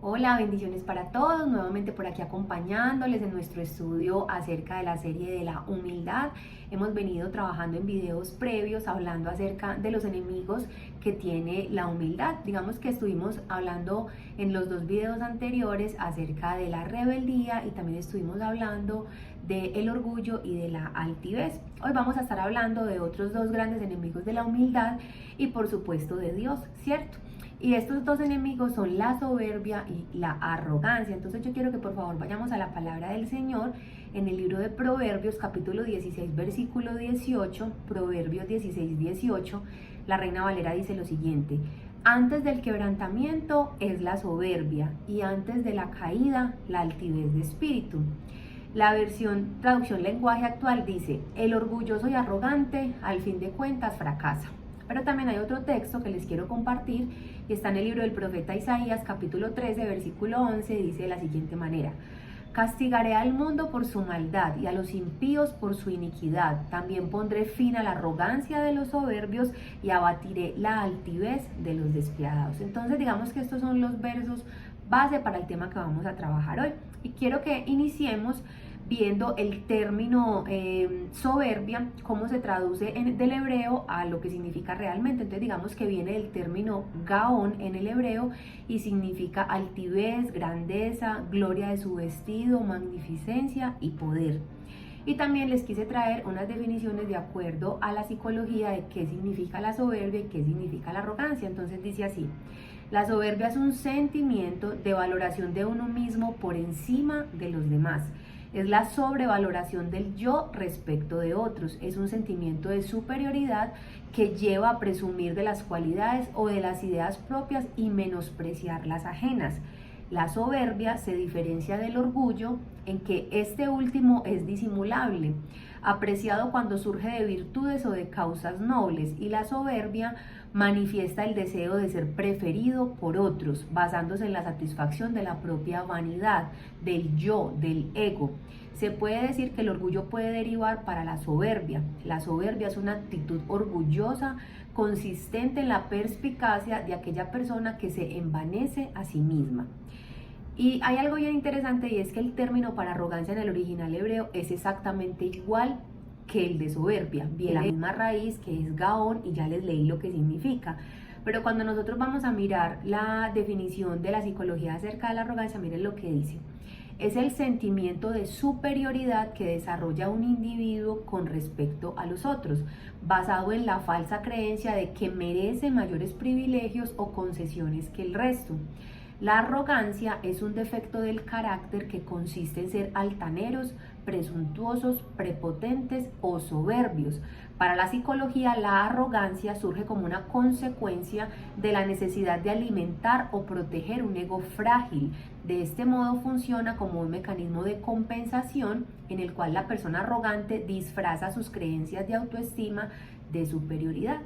Hola, bendiciones para todos, nuevamente por aquí acompañándoles en nuestro estudio acerca de la serie de la humildad. Hemos venido trabajando en videos previos hablando acerca de los enemigos que tiene la humildad. Digamos que estuvimos hablando en los dos videos anteriores acerca de la rebeldía y también estuvimos hablando del orgullo y de la altivez. Hoy vamos a estar hablando de otros dos grandes enemigos de la humildad y por supuesto de Dios, ¿cierto? Y estos dos enemigos son la soberbia y la arrogancia. Entonces yo quiero que por favor vayamos a la palabra del Señor en el libro de Proverbios, capítulo 16, versículo 18, Proverbios 16, 18. La Reina Valera dice lo siguiente: antes del quebrantamiento es la soberbia y antes de la caída la altivez de espíritu. La versión traducción lenguaje actual dice: el orgulloso y arrogante al fin de cuentas fracasa. Pero también hay otro texto que les quiero compartir y está en el libro del profeta Isaías, capítulo 13, versículo 11, dice de la siguiente manera: castigaré al mundo por su maldad y a los impíos por su iniquidad. También pondré fin a la arrogancia de los soberbios y abatiré la altivez de los despiadados. Entonces digamos que estos son los versos base para el tema que vamos a trabajar hoy. Y quiero que iniciemos viendo el término soberbia, cómo se traduce del hebreo a lo que significa realmente. Entonces digamos que viene del término gaón en el hebreo y significa altivez, grandeza, gloria de su vestido, magnificencia y poder. Y también les quise traer unas definiciones de acuerdo a la psicología de qué significa la soberbia y qué significa la arrogancia. Entonces dice así: la soberbia es un sentimiento de valoración de uno mismo por encima de los demás. Es la sobrevaloración del yo respecto de otros. Es un sentimiento de superioridad que lleva a presumir de las cualidades o de las ideas propias y menospreciar las ajenas. La soberbia se diferencia del orgullo en que este último es disimulable, apreciado cuando surge de virtudes o de causas nobles, y la soberbia manifiesta el deseo de ser preferido por otros, basándose en la satisfacción de la propia vanidad, del yo, del ego. Se puede decir que el orgullo puede derivar para la soberbia. La soberbia es una actitud orgullosa consistente en la perspicacia de aquella persona que se envanece a sí misma. Y hay algo bien interesante, y es que el término para arrogancia en el original hebreo es exactamente igual que el de soberbia, viene la misma raíz, que es gaón, y ya les leí lo que significa. Pero cuando nosotros vamos a mirar la definición de la psicología acerca de la arrogancia, miren lo que dice: es el sentimiento de superioridad que desarrolla un individuo con respecto a los otros, basado en la falsa creencia de que merece mayores privilegios o concesiones que el resto. La arrogancia es un defecto del carácter que consiste en ser altaneros, presuntuosos, prepotentes o soberbios. Para la psicología, la arrogancia surge como una consecuencia de la necesidad de alimentar o proteger un ego frágil. De este modo funciona como un mecanismo de compensación en el cual la persona arrogante disfraza sus creencias de autoestima de superioridad.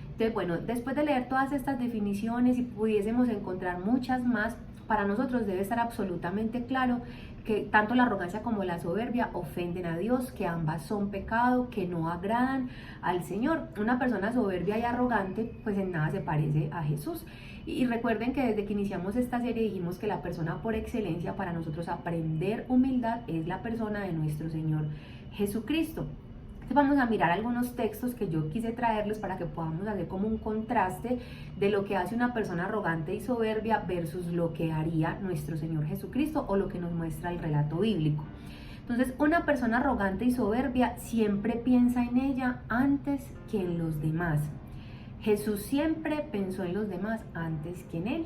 Entonces, bueno, después de leer todas estas definiciones y pudiésemos encontrar muchas más, para nosotros debe estar absolutamente claro que tanto la arrogancia como la soberbia ofenden a Dios, que ambas son pecado, que no agradan al Señor. Una persona soberbia y arrogante pues en nada se parece a Jesús. Y recuerden que desde que iniciamos esta serie dijimos que la persona por excelencia para nosotros aprender humildad es la persona de nuestro Señor Jesucristo. Entonces vamos a mirar algunos textos que yo quise traerles para que podamos hacer como un contraste de lo que hace una persona arrogante y soberbia versus lo que haría nuestro Señor Jesucristo o lo que nos muestra el relato bíblico. Entonces, una persona arrogante y soberbia siempre piensa en ella antes que en los demás. Jesús siempre pensó en los demás antes que en él.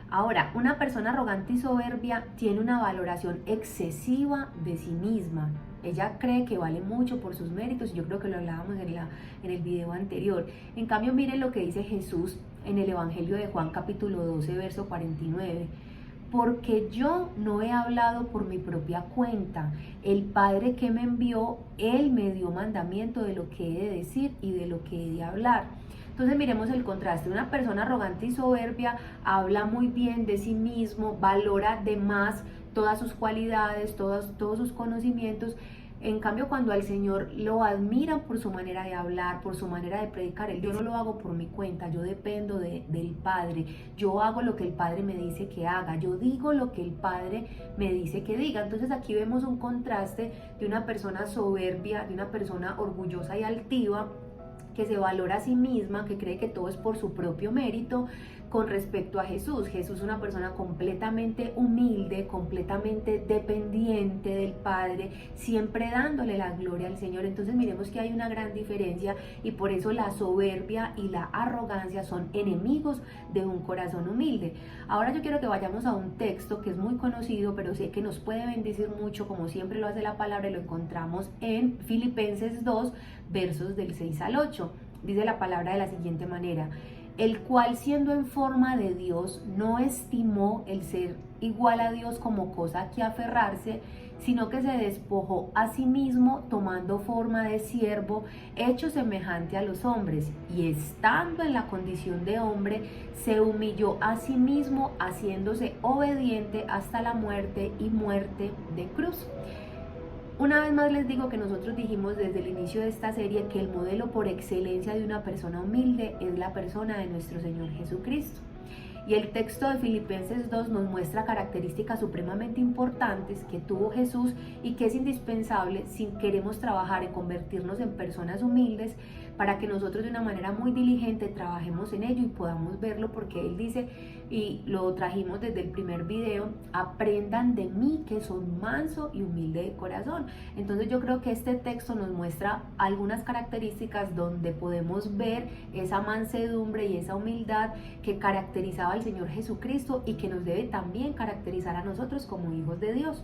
Ahora, una persona arrogante y soberbia tiene una valoración excesiva de sí misma. Ella cree que vale mucho por sus méritos, y yo creo que lo hablábamos en el video anterior. En cambio, miren lo que dice Jesús en el Evangelio de Juan, capítulo 12, verso 49. Porque yo no he hablado por mi propia cuenta. El Padre que me envió, Él me dio mandamiento de lo que he de decir y de lo que he de hablar. Entonces miremos el contraste. Una persona arrogante y soberbia habla muy bien de sí mismo, valora de más todas sus cualidades, todos sus conocimientos, En cambio, cuando al Señor lo admiran por su manera de hablar, por su manera de predicar, yo no lo hago por mi cuenta, yo dependo del Padre, yo hago lo que el Padre me dice que haga, yo digo lo que el Padre me dice que diga. Entonces aquí vemos un contraste de una persona soberbia, de una persona orgullosa y altiva, que se valora a sí misma, que cree que todo es por su propio mérito, con respecto a Jesús. Jesús es una persona completamente humilde, completamente dependiente del Padre, siempre dándole la gloria al Señor. Entonces miremos que hay una gran diferencia, y por eso la soberbia y la arrogancia son enemigos de un corazón humilde. Ahora yo quiero que vayamos a un texto que es muy conocido, pero sé que nos puede bendecir mucho, como siempre lo hace la palabra, y lo encontramos en Filipenses 2, versos del 6 al 8. Dice la palabra de la siguiente manera: el cual, siendo en forma de Dios, no estimó el ser igual a Dios como cosa a que aferrarse, sino que se despojó a sí mismo, tomando forma de siervo, hecho semejante a los hombres, y estando en la condición de hombre, se humilló a sí mismo, haciéndose obediente hasta la muerte, y muerte de cruz. Una vez más les digo que nosotros dijimos desde el inicio de esta serie que el modelo por excelencia de una persona humilde es la persona de nuestro Señor Jesucristo. Y el texto de Filipenses 2 nos muestra características supremamente importantes que tuvo Jesús y que es indispensable si queremos trabajar en convertirnos en personas humildes, para que nosotros de una manera muy diligente trabajemos en ello y podamos verlo, porque Él dice, y lo trajimos desde el primer video: aprendan de mí que soy manso y humilde de corazón. Entonces yo creo que este texto nos muestra algunas características donde podemos ver esa mansedumbre y esa humildad que caracterizaba al Señor Jesucristo y que nos debe también caracterizar a nosotros como hijos de Dios.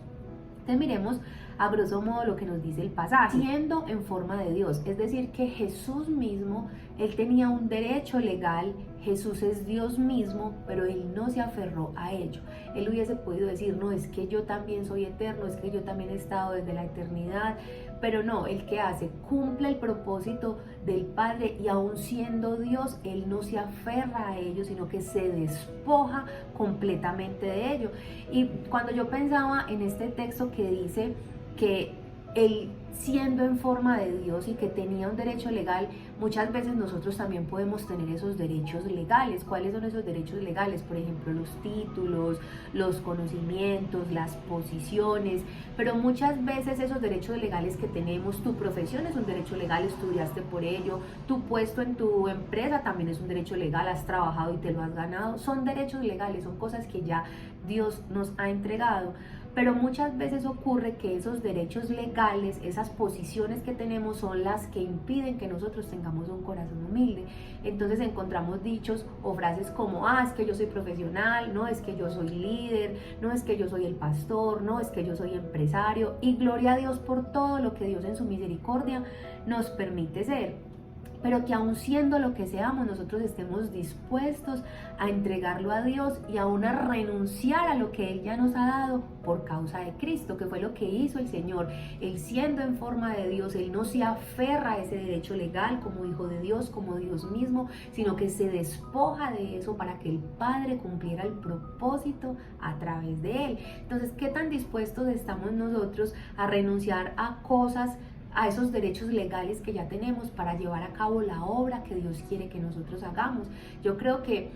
Entonces miremos a grosso modo lo que nos dice el pasaje: siendo en forma de Dios, es decir, que Jesús mismo, Él tenía un derecho legal, Jesús es Dios mismo, pero Él no se aferró a ello. Él hubiese podido decir, no, es que yo también soy eterno, es que yo también he estado desde la eternidad, pero no, Él ¿qué hace? Cumple el propósito del Padre, y aún siendo Dios, Él no se aferra a ello, sino que se despoja completamente de ello. Y cuando yo pensaba en este texto que dice que Él, siendo en forma de Dios y que tenía un derecho legal, muchas veces nosotros también podemos tener esos derechos legales. ¿Cuáles son esos derechos legales? Por ejemplo, los títulos, los conocimientos, las posiciones, pero muchas veces esos derechos legales que tenemos, tu profesión es un derecho legal, estudiaste por ello, tu puesto en tu empresa también es un derecho legal, has trabajado y te lo has ganado, son derechos legales, son cosas que ya Dios nos ha entregado. Pero muchas veces ocurre que esos derechos legales, esas posiciones que tenemos, son las que impiden que nosotros tengamos un corazón humilde. Entonces encontramos dichos o frases como, es que yo soy profesional, no, es que yo soy líder, no, es que yo soy el pastor, no, es que yo soy empresario, y gloria a Dios por todo lo que Dios en su misericordia nos permite ser. Pero que aun siendo lo que seamos, nosotros estemos dispuestos a entregarlo a Dios y aún a renunciar a lo que Él ya nos ha dado por causa de Cristo, que fue lo que hizo el Señor. Él, siendo en forma de Dios, Él no se aferra a ese derecho legal como hijo de Dios, como Dios mismo, sino que se despoja de eso para que el Padre cumpliera el propósito a través de Él. Entonces, ¿qué tan dispuestos estamos nosotros a renunciar a cosas, a esos derechos legales que ya tenemos, para llevar a cabo la obra que Dios quiere que nosotros hagamos? Yo creo que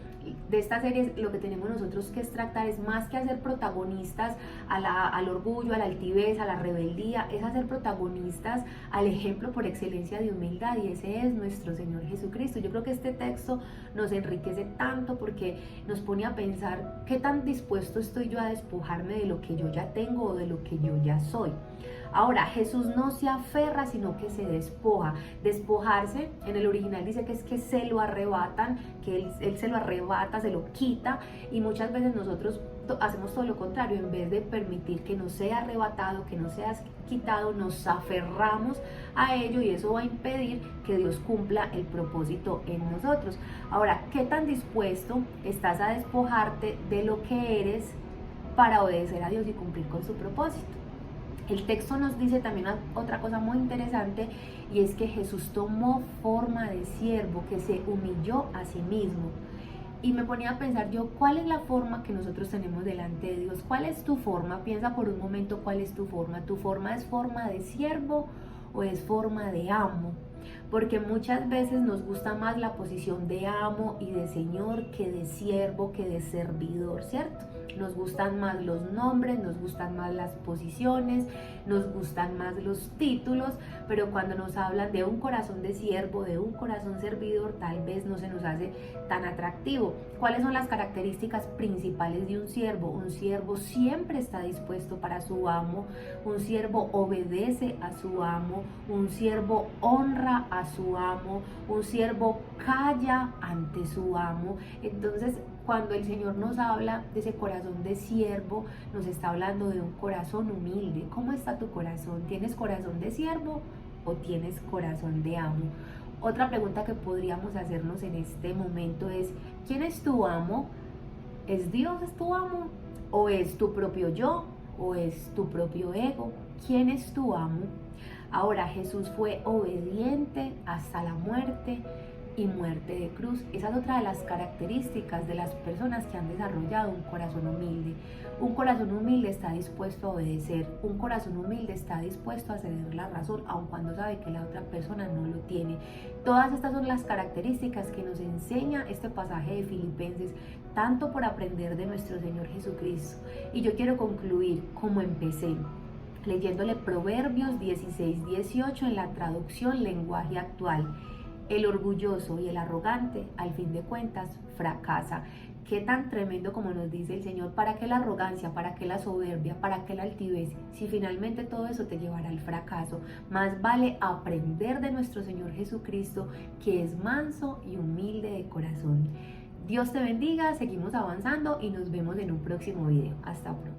de esta serie lo que tenemos nosotros que tratar es, más que hacer protagonistas al orgullo, a la altivez, a la rebeldía, es hacer protagonistas al ejemplo por excelencia de humildad, y ese es nuestro Señor Jesucristo. Yo creo que este texto nos enriquece tanto porque nos pone a pensar qué tan dispuesto estoy yo a despojarme de lo que yo ya tengo o de lo que yo ya soy. Ahora, Jesús no se aferra, sino que se despoja. Despojarse, en el original dice que es que se lo arrebatan, que él se lo arrebata, se lo quita, y muchas veces nosotros hacemos todo lo contrario. En vez de permitir que nos sea arrebatado, que nos sea quitado, nos aferramos a ello, y eso va a impedir que Dios cumpla el propósito en nosotros. Ahora, ¿qué tan dispuesto estás a despojarte de lo que eres para obedecer a Dios y cumplir con su propósito? El texto nos dice también otra cosa muy interesante, y es que Jesús tomó forma de siervo, que se humilló a sí mismo. Y me ponía a pensar yo, ¿cuál es la forma que nosotros tenemos delante de Dios? ¿Cuál es tu forma? Piensa por un momento cuál es tu forma. ¿Tu forma es forma de siervo o es forma de amo? Porque muchas veces nos gusta más la posición de amo y de señor que de siervo, que de servidor, ¿cierto? Nos gustan más los nombres, nos gustan más las posiciones, nos gustan más los títulos, pero cuando nos hablan de un corazón de siervo, de un corazón servidor, tal vez no se nos hace tan atractivo. ¿Cuáles son las características principales de un siervo? Un siervo siempre está dispuesto para su amo, un siervo obedece a su amo, un siervo honra a su amo, un siervo calla ante su amo. Entonces, cuando el Señor nos habla de ese corazón de siervo, nos está hablando de un corazón humilde. ¿Cómo está tu corazón? ¿Tienes corazón de siervo o tienes corazón de amo? Otra pregunta que podríamos hacernos en este momento es, ¿quién es tu amo? ¿Es Dios es tu amo? ¿O es tu propio yo? ¿O es tu propio ego? ¿Quién es tu amo? Ahora, Jesús fue obediente hasta la muerte y muerte de cruz. Esa es otra de las características de las personas que han desarrollado un corazón humilde. Un corazón humilde está dispuesto a obedecer. Un corazón humilde está dispuesto a ceder la razón, aun cuando sabe que la otra persona no lo tiene. Todas estas son las características que nos enseña este pasaje de Filipenses, tanto por aprender de nuestro Señor Jesucristo. Y yo quiero concluir como empecé, leyéndole Proverbios 16-18 en la traducción lenguaje actual. El orgulloso y el arrogante, al fin de cuentas, fracasa. Qué tan tremendo como nos dice el Señor. ¿Para qué la arrogancia? ¿Para qué la soberbia? ¿Para qué la altivez? Si finalmente todo eso te llevará al fracaso. Más vale aprender de nuestro Señor Jesucristo, que es manso y humilde de corazón. Dios te bendiga, seguimos avanzando y nos vemos en un próximo video. Hasta pronto.